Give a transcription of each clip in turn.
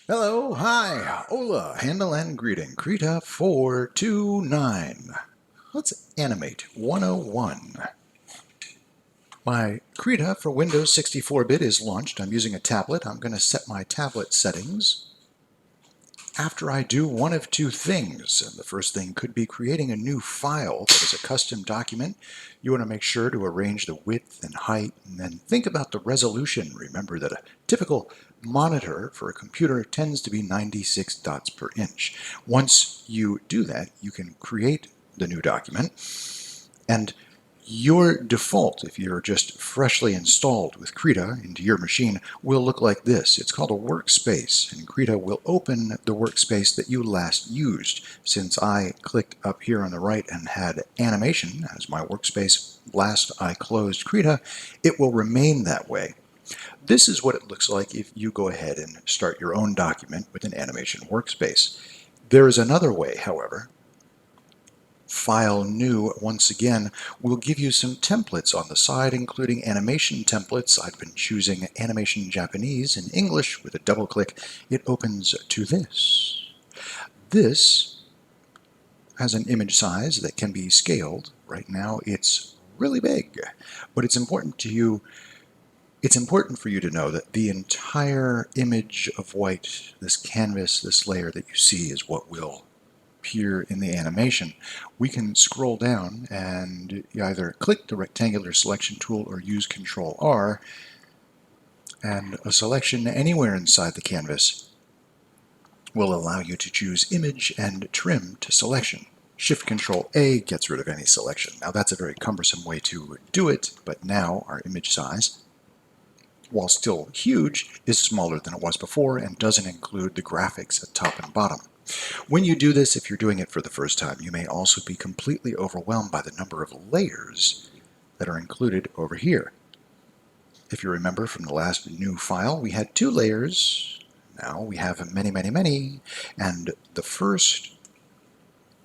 Hello, hi, hola, handle and greeting, Krita 429. Let's animate 101. My Krita for Windows 64-bit is launched. I'm using a tablet. I'm going to set my tablet settings after I do one of two things. And the first thing could be creating a new file that is a custom document. You want to make sure to arrange the width and height, and then think about the resolution. Remember that a typical monitor for a computer tends to be 96 dots per inch. Once you do that, you can create the new document, and your default, if you're just freshly installed with Krita into your machine, will look like this. It's called a workspace, and Krita will open the workspace that you last used. Since I clicked up here on the right and had animation as my workspace last I closed Krita, it will remain that way. This is what it looks like if you go ahead and start your own document with an animation workspace. There is another way, however. File New, once again, will give you some templates on the side, including animation templates. I've been choosing Animation Japanese and English. With a double click, it opens to this. This has an image size that can be scaled. Right now it's really big, but it's important for you to know that the entire image of white, this canvas, this layer that you see, is what will appear in the animation. We can scroll down and either click the rectangular selection tool or use Ctrl R, and a selection anywhere inside the canvas will allow you to choose image and trim to selection. Shift Ctrl A gets rid of any selection. Now that's a very cumbersome way to do it, but now our image size, while still huge, is smaller than it was before and doesn't include the graphics at top and bottom. When you do this, if you're doing it for the first time, you may also be completely overwhelmed by the number of layers that are included over here. If you remember from the last new file, we had 2 layers. Now we have many, many, many, and the first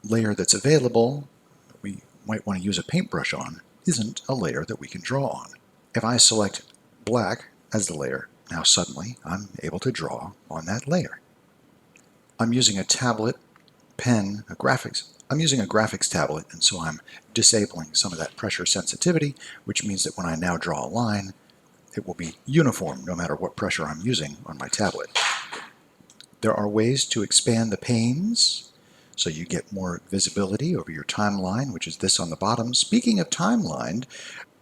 layer that's available that we might want to use a paintbrush on isn't a layer that we can draw on. If I select black as the layer, now suddenly I'm able to draw on that layer. I'm using a tablet, pen, I'm using a graphics tablet, and so I'm disabling some of that pressure sensitivity, which means that when I now draw a line, it will be uniform no matter what pressure I'm using on my tablet. There are ways to expand the panes so you get more visibility over your timeline, which is this on the bottom. Speaking of timeline,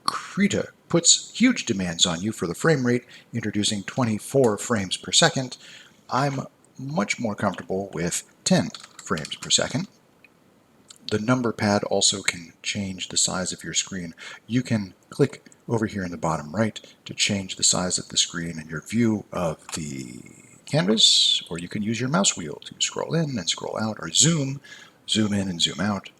Krita puts huge demands on you for the frame rate, introducing 24 frames per second. I'm much more comfortable with 10 frames per second. The number pad also can change the size of your screen. You can click over here in the bottom right to change the size of the screen and your view of the canvas, or you can use your mouse wheel to scroll in and scroll out, or zoom in and zoom out.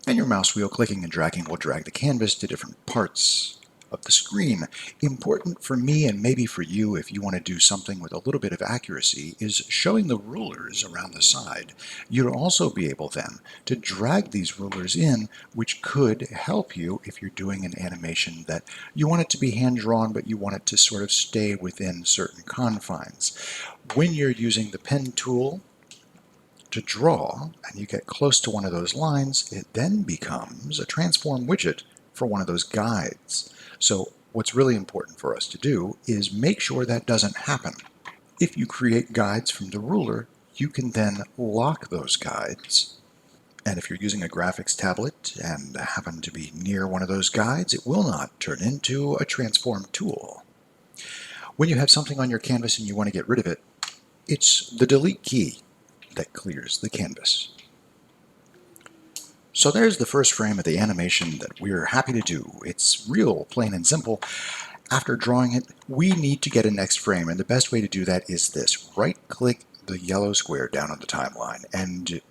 And your mouse wheel clicking and dragging will drag the canvas to different parts of the screen. Important for me, and maybe for you if you want to do something with a little bit of accuracy, is showing the rulers around the side. You'll also be able then to drag these rulers in, which could help you if you're doing an animation that you want it to be hand-drawn, but you want it to sort of stay within certain confines. When you're using the pen tool to draw, and you get close to one of those lines, it then becomes a transform widget for one of those guides. So what's really important for us to do is make sure that doesn't happen. If you create guides from the ruler, you can then lock those guides. And if you're using a graphics tablet and happen to be near one of those guides, it will not turn into a transform tool. When you have something on your canvas and you want to get rid of it, it's the delete key that clears the canvas. So there's the first frame of the animation that we're happy to do. It's real plain and simple. After drawing it, we need to get a next frame, and the best way to do that is this. Right-click the yellow square down on the timeline and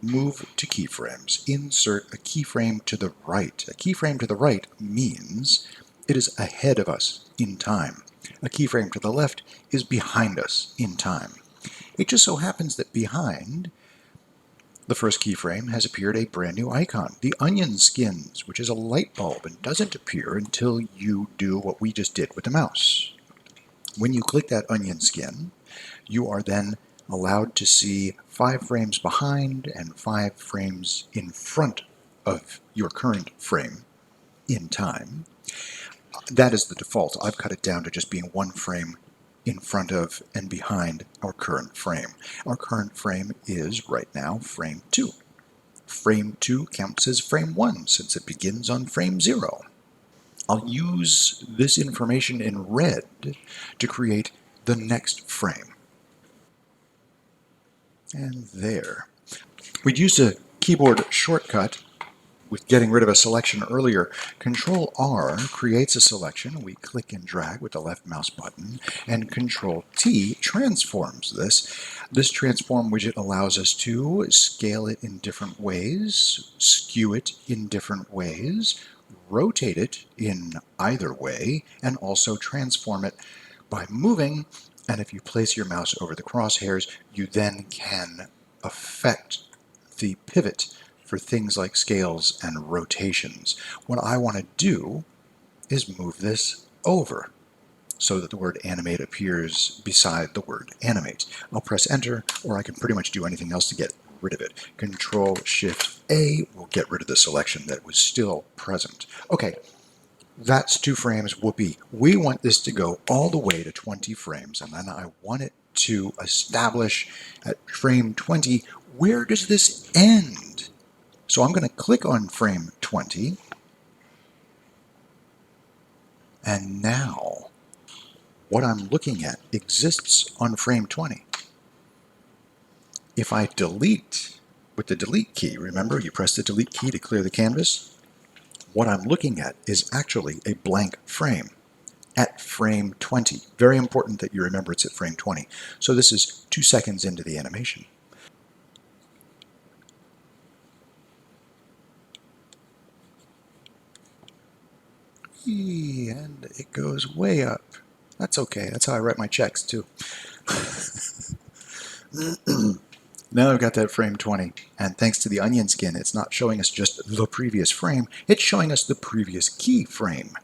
move to keyframes. Insert a keyframe to the right. A keyframe to the right means it is ahead of us in time. A keyframe to the left is behind us in time. It just so happens that behind the first keyframe has appeared a brand new icon, the onion skins, which is a light bulb and doesn't appear until you do what we just did with the mouse. When you click that onion skin, You are then allowed to see 5 frames behind and 5 frames in front of your current frame in time. That is the default. I've cut it down to just being 1 frame in front of and behind our current frame. Our current frame is right now frame 2. Frame 2 counts as frame 1 since it begins on frame 0. I'll use this information in red to create the next frame. And there. We'd used a keyboard shortcut with getting rid of a selection earlier. Control R creates a selection. We click and drag with the left mouse button, and Control T transforms this. This transform widget allows us to scale it in different ways, skew it in different ways, rotate it in either way, and also transform it by moving. And if you place your mouse over the crosshairs, you then can affect the pivot for things like scales and rotations. What I want to do is move this over so that the word animate appears beside the word animate. I'll press enter, or I can pretty much do anything else to get rid of it. Control Shift A will get rid of the selection that was still present. Okay, that's 2 frames, whoopee. We want this to go all the way to 20 frames, and then I want it to establish at frame 20, where does this end? So I'm going to click on frame 20, and now what I'm looking at exists on frame 20. If I delete with the delete key, remember you press the delete key to clear the canvas, what I'm looking at is actually a blank frame at frame 20. Very important that you remember it's at frame 20. So this is 2 seconds into the animation. And it goes way up. That's okay. That's how I write my checks too. Now I've got that frame 20, and thanks to the onion skin, it's not showing us just the previous frame, it's showing us the previous keyframe.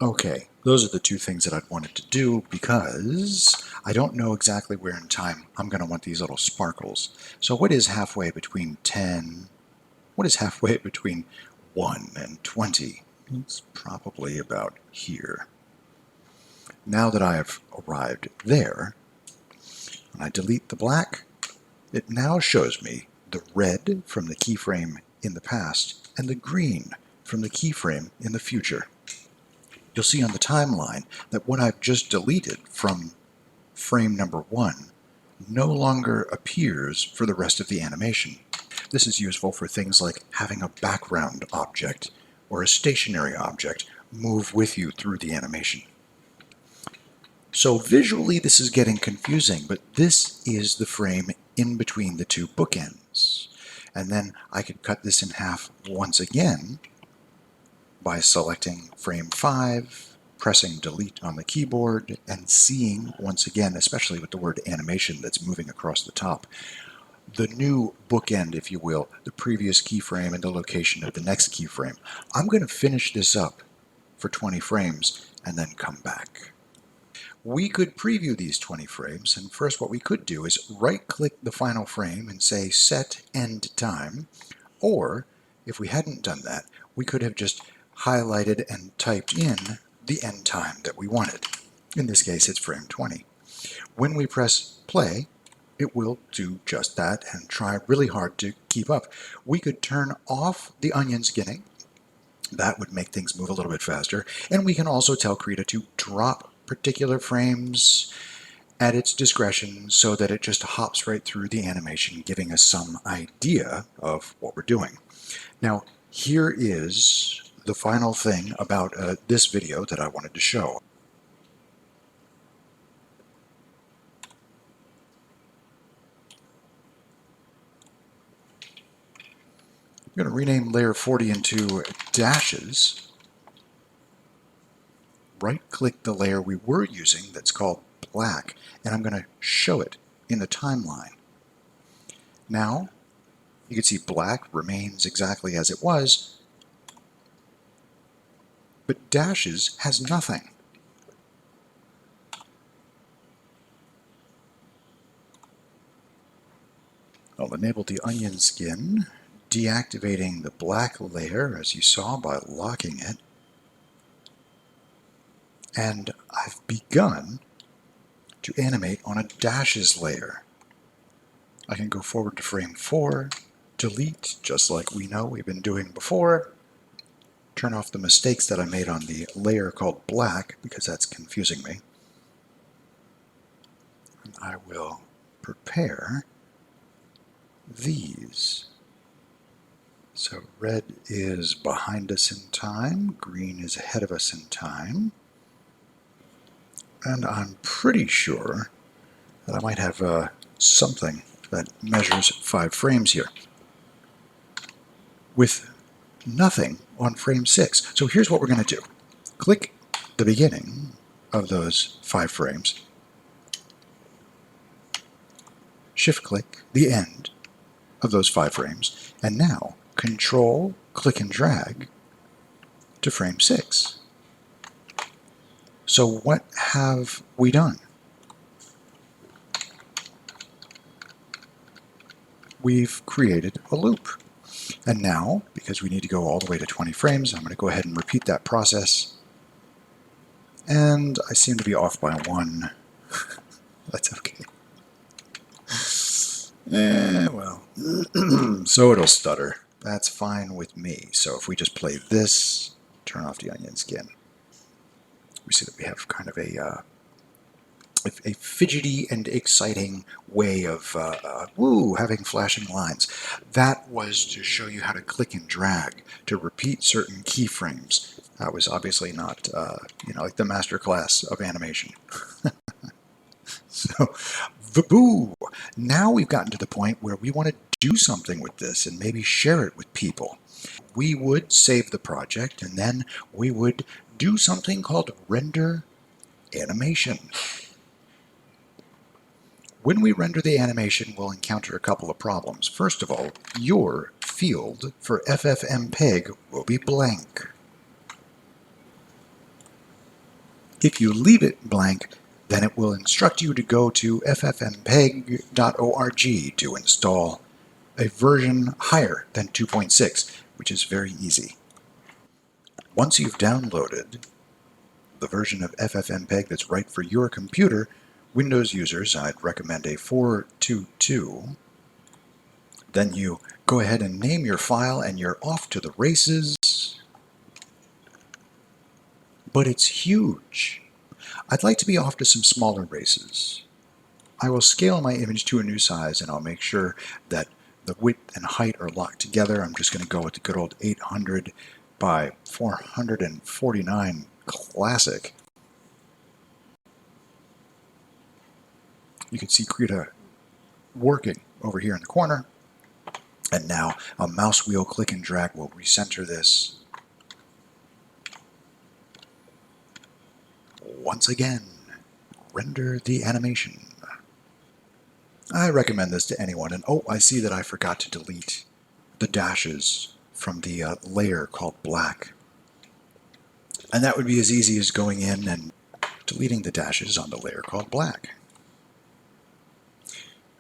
Okay, those are the 2 things that I'd wanted to do because I don't know exactly where in time I'm going to want these little sparkles. So what is halfway between 10? What is halfway between 1 and 20? It's probably about here. Now that I have arrived there, when I delete the black, it now shows me the red from the keyframe in the past and the green from the keyframe in the future. You'll see on the timeline that what I've just deleted from frame number 1 no longer appears for the rest of the animation. This is useful for things like having a background object or a stationary object move with you through the animation. So visually this is getting confusing, but this is the frame in between the 2 bookends. And then I could cut this in half once again by selecting frame 5, pressing delete on the keyboard, and seeing once again, especially with the word animation that's moving across the top, the new bookend, if you will, the previous keyframe and the location of the next keyframe. I'm going to finish this up for 20 frames and then come back. We could preview these 20 frames, and first what we could do is right-click the final frame and say Set End Time, or if we hadn't done that, we could have just highlighted and typed in the end time that we wanted. In this case, it's frame 20. When we press play, it will do just that and try really hard to keep up. We could turn off the onion skinning. That would make things move a little bit faster. And we can also tell Krita to drop particular frames at its discretion so that it just hops right through the animation, giving us some idea of what we're doing. Now, here is the final thing about this video that I wanted to show. I'm going to rename layer 40 into dashes. Right-click the layer we were using that's called black, and I'm going to show it in the timeline. Now, you can see black remains exactly as it was, but dashes has nothing. I'll enable the onion skin, deactivating the black layer as you saw by locking it. And I've begun to animate on a dashes layer. I can go forward to frame 4, delete, just like we know we've been doing before, turn off the mistakes that I made on the layer called black because that's confusing me. And I will prepare these. So red is behind us in time, green is ahead of us in time, and I'm pretty sure that I might have something that measures 5 frames here with nothing on frame 6. So here's what we're going to do. Click the beginning of those 5 frames, shift click the end of those 5 frames, and now Control, click and drag to frame 6. So what have we done? We've created a loop. And now, because we need to go all the way to 20 frames, I'm going to go ahead and repeat that process. And I seem to be off by 1. That's okay. Well, so it'll stutter. That's fine with me. So if we just play this, turn off the onion skin, we see that we have kind of a fidgety and exciting way of having flashing lines. That was to show you how to click and drag to repeat certain keyframes. That was obviously not, like the master class of animation. So, vaboo! Now we've gotten to the point where we want to do something with this and maybe share it with people. We would save the project and then we would do something called render animation. When we render the animation, we'll encounter a couple of problems. First of all, your field for Ffmpeg will be blank. If you leave it blank, then it will instruct you to go to ffmpeg.org to install a version higher than 2.6, which is very easy. Once you've downloaded the version of Ffmpeg that's right for your computer, Windows users, I'd recommend a 422. Then you go ahead and name your file and you're off to the races. But it's huge. I'd like to be off to some smaller races. I will scale my image to a new size and I'll make sure that the width and height are locked together. I'm just going to go with the good old 800 by 449 classic. You can see Krita working over here in the corner. And now a mouse wheel click and drag will recenter this. Once again, render the animation. I recommend this to anyone. And oh, I see that I forgot to delete the dashes from the layer called black. And that would be as easy as going in and deleting the dashes on the layer called black.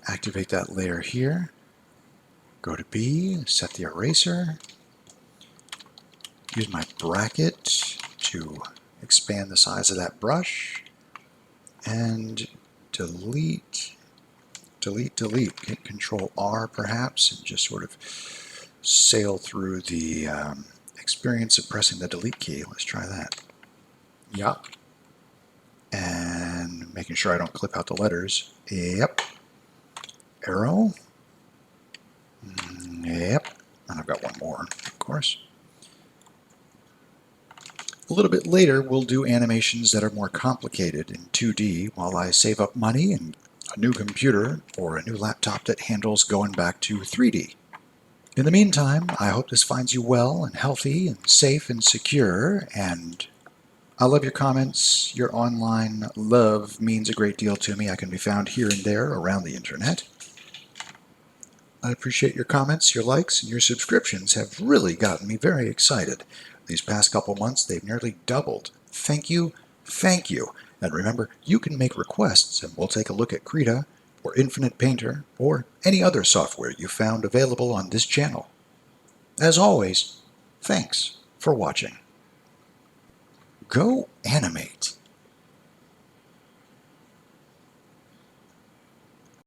Activate that layer here. Go to B, set the eraser. Use my bracket to expand the size of that brush. And delete, delete, delete. Hit Control R perhaps and just sort of sail through the experience of pressing the delete key. Let's try that. Yup. And making sure I don't clip out the letters. Yep. Arrow. Yep. And I've got one more, of course. A little bit later, we'll do animations that are more complicated in 2D while I save up money and a new computer or a new laptop that handles going back to 3D. In the meantime, I hope this finds you well and healthy and safe and secure, and I love your comments. Your online love means a great deal to me. I can be found here and there around the internet. I appreciate your comments, your likes, and your subscriptions have really gotten me very excited. These past couple months, they've nearly doubled. Thank you, thank you. And remember, you can make requests, and we'll take a look at Krita or Infinite Painter, or any other software you found available on this channel. As always, thanks for watching. Go animate!